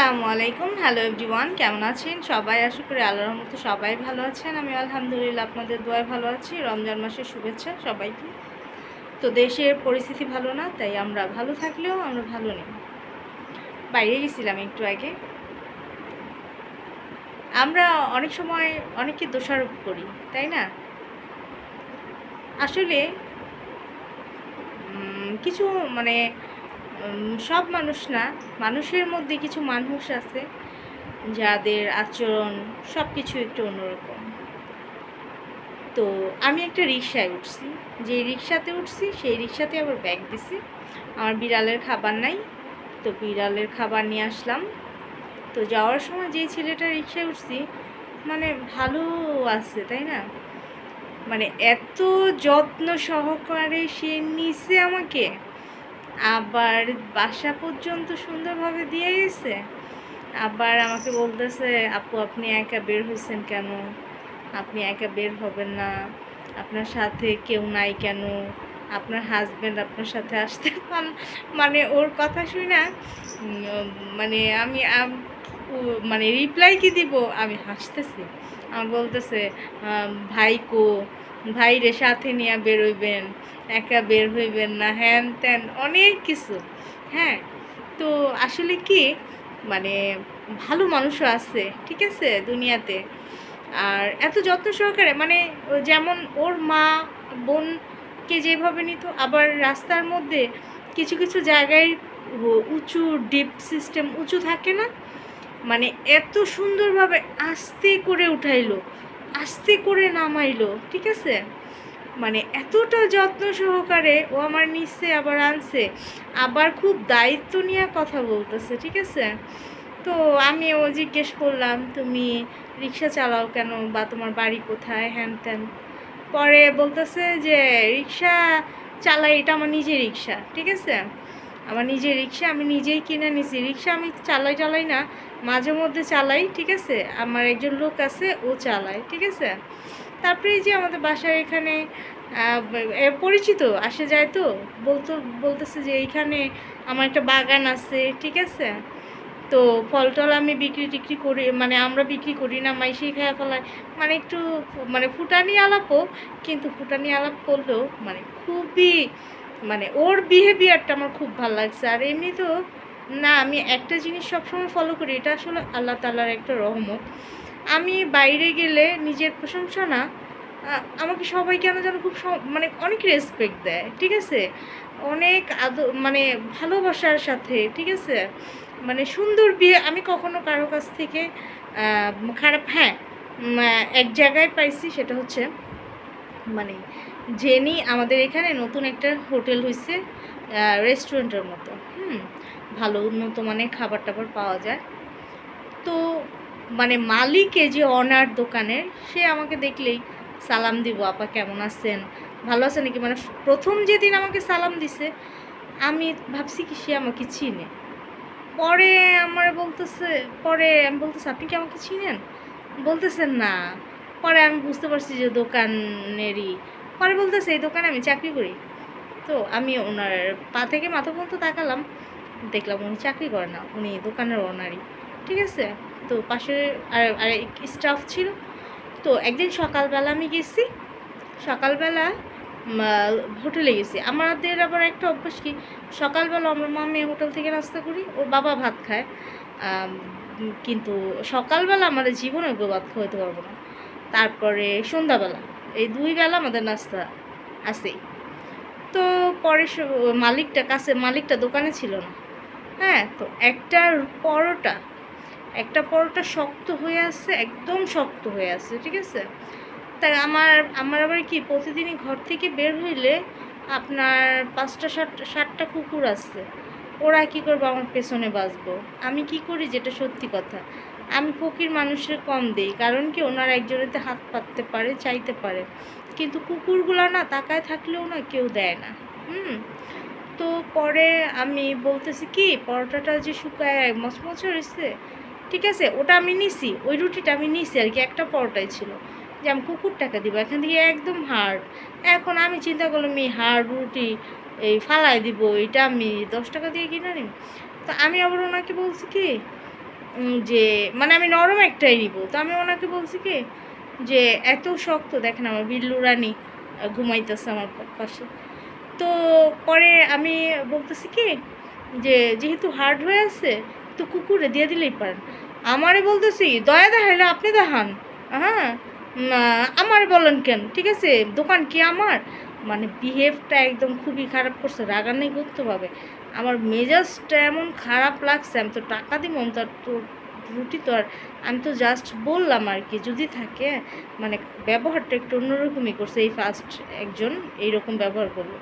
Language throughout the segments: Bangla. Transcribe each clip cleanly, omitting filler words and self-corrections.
আসসালামু আলাইকুম। হ্যালো এভরিওয়ান, কেমন আছেন সবাই? আশা করি আল্লাহর রহমতে সবাই ভালো আছেন। আমি আলহামদুলিল্লাহ আপনাদের দোয়ায় ভালো আছি। রমজান মাসের শুভেচ্ছা সবাইকে। তো দেশের পরিস্থিতি ভালো না, তাই আমরা ভালো থাকলেও আমরা ভালো নেই। বাইরে গেছিলাম একটু আগে। আমরা অনেক সময় অনেককে দোষারোপ করি, তাই না? আসলে কিছু মানে সব মানুষ না, মানুষের মধ্যে কিছু মানুষ আছে যাদের আচরণ সব কিছু একটু অন্যরকম। তো আমি একটা রিকশায় উঠছি, যে রিকশাতে উঠছি সেই রিকশাতে আবার ব্যাগ দিছি। আমার বিড়ালের খাবার নাই, তো বিড়ালের খাবার নিয়ে আসলাম। তো যাওয়ার সময় যেই ছেলেটা রিকশায় উঠছি মানে ভালো আছে, তাই না? মানে এত যত্ন সহকারে সে নিছে আমাকে, আবার বাসা পর্যন্ত সুন্দরভাবে দিয়ে গেছে। আবার আমাকে বলতেছে, আপু আপনি একা বের হয়েছেন কেন? আপনি একা বের হবেন না, আপনার সাথে কেউ নাই কেন? আপনার হাজব্যান্ড আপনার সাথে আসতে মানে ওর কথা শুনে না মানে আমি মানে রিপ্লাই কি দিব, আমি হাসতেছি। আমি বলতেছে ভাই কো, ভাইরে সাথে নিয়ে বেরোইবেন, একা বের হইবেন না, হ্যান ত্যান অনেক কিছু। হ্যাঁ, তো আসলে কি মানে ভালো মানুষও আছে, ঠিক আছে, দুনিয়াতে। আর এত যত্ন সহকারে মানে যেমন ওর মা বোনকে যেভাবে নিত, আবার রাস্তার মধ্যে কিছু কিছু জায়গায় উঁচু ডিপ সিস্টেম উঁচু থাকে না, মানে এত সুন্দরভাবে আস্তে করে উঠাইলো, আস্তে করে নামাইলো, ঠিক আছে। মানে এতটা যত্ন সহকারে ও আমার নিচে আবার আনছে, আবার খুব দায়িত্ব নিয়ে কথা বলতেছে, ঠিক আছে। তো আমি ও জিজ্ঞেস করলাম, তুমি রিক্সা চালাও কেন, বা তোমার বাড়ি কোথায়, হ্যান ত্যান। পরে বলতেছে যে রিক্সা চালাই, এটা আমার নিজের রিক্সা, ঠিক আছে, আমার নিজের রিক্সা, আমি নিজেই কিনে নিছি। রিক্সা আমি চালাই না, মাঝে মধ্যে চালাই, ঠিক আছে, আমার একজন লোক আছে ও চালায়, ঠিক আছে। তারপরে এই যে আমাদের বাসার এখানে পরিচিত আসে যায়, তো বলতেছে যে এইখানে আমার একটা বাগান আছে, ঠিক আছে। তো ফল টল আমি বিক্রি টিক্রি করি, মানে আমরা বিক্রি করি না, মাইসেই খাওয়া ফেলায়। মানে একটু মানে ফুটানি আলাপও, কিন্তু ফুটানি আলাপ করলেও মানে খুবই মানে ওর বিহেভিয়ারটা আমার খুব ভালো লাগছে। আর এমনি তো না, আমি একটা জিনিস সবসময় ফলো করি, এটা আসলে আল্লাহ তাআলার একটা রহমত। আমি বাইরে গেলে নিজের প্রশংসা না, আমাকে সবাই কেন যেন খুব মানে অনেক রেসপেক্ট দেয়, ঠিক আছে, অনেক মানে ভালোবাসার সাথে, ঠিক আছে, মানে সুন্দর বিয়ে আমি কখনো কারো কাছ থেকে খারাপ, হ্যাঁ, এক জায়গায় পাইছি, সেটা হচ্ছে মানে জেনি আমাদের এখানে নতুন একটা হোটেল হয়েছে, রেস্টুরেন্টের মতো, ভালো উন্নত মানের খাবার টাবার পাওয়া যায়। তো মানে মালিকে যে অনার দোকানের, সে আমাকে দেখলেই সালাম দিব, আপা কেমন আছেন, ভালো আছেন নাকি, মানে প্রথম যেদিন আমাকে সালাম দিছে আমি ভাবছি কি সে আমাকে চিনে। পরে আমার বলতেছে, পরে আমি বলতেছি আপনি কি আমাকে চিনেন? বলতেছেন না। পরে আমি বুঝতে পারছি যে দোকানেরই। পরে বলতেছে এই দোকানে আমি চাকরি করি। তো আমি ওনার পা থেকে মাথা পর্যন্ত তাকালাম, দেখলাম উনি চাকরি করে না, উনি দোকানের ওনারই, ঠিক আছে। তো পাশে আর স্টাফ ছিল। তো একদিন সকালবেলা আমি গেছি, সকালবেলা হোটেলে গেছি। আমাদের আবার একটা অভ্যাস কি, সকালবেলা আমরা মা মেয়ে হোটেল থেকে নাস্তা করি, ওর বাবা ভাত খায়, কিন্তু সকালবেলা আমাদের জীবনে কেউ ভাত খাওয়াতে পারবো না। তারপরে সন্ধ্যাবেলা, এই 2 বেলা আমাদের নাস্তা আছেই। তো পরে মালিকটা দোকানে ছিল না। হ্যাঁ, তো পরোটা একটা পরোটা শক্ত হয়ে আছে, একদম শক্ত হয়ে আছে, ঠিক আছে। তাই আমার আমার আবার কি, প্রতিদিনই ঘর থেকে বের হইলে আপনার 5টা 7টা কুকুর আছে, ওরা কী করবো, আমার পেছনে বাঁচবো। আমি কি করি, যেটা সত্যি কথা, আমি ফকির মানুষের কম দেই, কারণ কি ওনারা একজনেতে হাত পাততে পারে, চাইতে পারে, কিন্তু কুকুরগুলো না তাকায় থাকলেও না কেউ দেয় না। তো পরে আমি বলতেছি কি, পরোটাটা যে শুকায় মচমচে হয়েছে, ঠিক আছে, ওটা আমি নিছি, ওই রুটিটা আমি নিছি আর কি, একটা পরোটাই ছিল, যে আমি কুকুর টাকা দিব, এখান থেকে একদম হার্ড। এখন আমি চিন্তা করলাম এই হার্ড রুটি এই ফালাই দিব, এটা আমি 10 টাকা দিয়ে কিনে নিই। তো আমি আবার ওনাকে বলছি কি, যে মানে আমি নরম একটাই নিব। তো আমি ওনাকে বলছি কি যে এত শক্ত দেখেন আমার বিল্লু রানী ঘুমাইতেছে আমার পাশে। তো পরে আমি বলতেছি কি যে যেহেতু হার্ড হয়ে আছে তো কুকুরে দিয়ে দিলেই পারেন। আমারে বলতেছি দয়া দেখাইলে আপনি দেখান। হ্যাঁ, আমারে বলেন কেন? ঠিক আছে, দোকান কি আমার? মানে বিহেভটা একদম খুবই খারাপ করছে, রাগান্নি করতেভাবে। আমার মেজাজটা এমন খারাপ লাগছে, আমি তো টাকা দিব, আমি তো রুটি তো আর আমি তো জাস্ট বললাম আর কি যদি থাকে, মানে ব্যবহারটা একটু অন্যরকমই করছে। এই ফার্স্ট একজন এইরকম ব্যবহার করলো।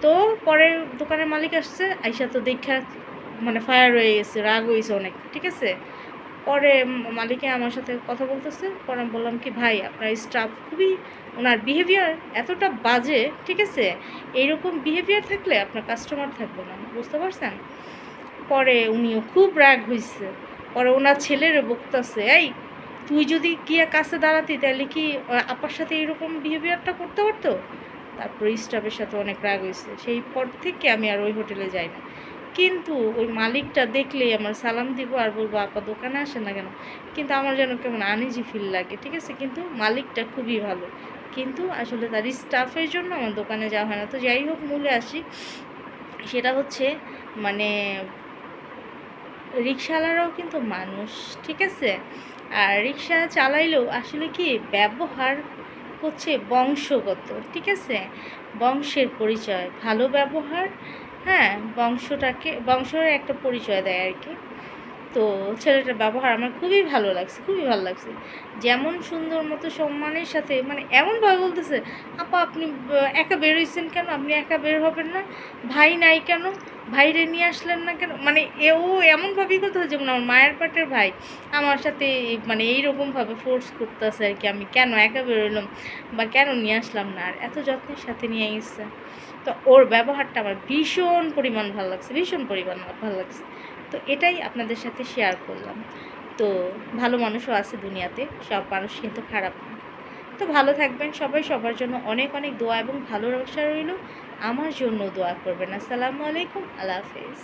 তো পরে দোকানের মালিক আসছে, আইসা তো দেখা মানে ফায়ার হয়ে গেছে, রাগ হয়েছে অনেক। ঠিক আছে, পরে মালিকে আমার সাথে কথা বলতেছে। পরে আমি বললাম কি ভাই আপনার স্টাফ খুবই, ওনার বিহেভিয়ার এতটা বাজে। ঠিক আছে, এইরকম বিহেভিয়ার থাকলে আপনার কাস্টমার থাকবে না, বুঝতে পারছেন? পরে উনিও খুব রাগ হয়েছে। পরে ওনার ছেলেরও বকতেছে, এই তুই যদি গিয়ে কাছে দাঁড়াতি তাহলে কি আপার সাথে এরকম বিহেভিয়ারটা করতে পারতো? তারপর স্টাফের সাথে অনেক রাগ হয়েছে। সেই পর থেকে আমি আর ওই হোটেলে যাই না। কিন্তু ওই মালিকটা দেখলেই আমার সালাম দিব আর বলবো আপা দোকানে আসে না কেন? কিন্তু আমার যেন কেমন আনইজি ফিল লাগে। ঠিক আছে, কিন্তু মালিকটা খুবই ভালো, কিন্তু আসলে তার স্টাফের জন্য আমার দোকানে যাওয়া হয় না। তো যাই হোক, মূলে আসি। সেটা হচ্ছে মানে রিক্সাওয়ালারাও কিন্তু মানুষ। ঠিক আছে, আর রিক্সা চালাইলেও আসলে কি ব্যবহার হচ্ছে বংশগত। ঠিক আছে, বংশের পরিচয় ভালো ব্যবহার। হ্যাঁ, বংশের একটা পরিচয় দেয় আর কি। তো ছেলেটার ব্যবহার আমার খুবই ভালো লাগছে, খুবই ভালো লাগছে। যেমন সুন্দর মতো সম্মানের সাথে, মানে এমনভাবে বলতেছে, আপা আপনি একা বের হয়েছেন কেন? আপনি একা বের হবেন না? ভাই নাই কেন? ভাইরে নিয়ে আসলেন না কেন? মানে ও এমনভাবেই কথা, যেমন আমার মায়ের পেটের ভাই আমার সাথে মানে এইরকমভাবে ফোর্স করতেছে আর কি, আমি কেন একা বেরোলাম বা কেন নিয়ে আসলাম না, আর এত যত্নের সাথে নিয়ে গেছে। তো ওর ব্যবহারটা আমার ভীষণ পরিমাণ ভালো লাগছে, ভীষণ পরিমাণ ভালো লাগছে। তো এটাই আপনাদের সাথে শেয়ার করলাম। তো ভালো মানুষও আছে দুনিয়াতে, সব মানুষ কিন্তু খারাপ না। তো ভালো থাকবেন সবাই, সবার জন্য অনেক অনেক দোয়া এবং ভালোবাসা রইল। আমার জন্য দোয়া করবেন। আসসালামু আলাইকুম, আল্লাহ হাফেজ।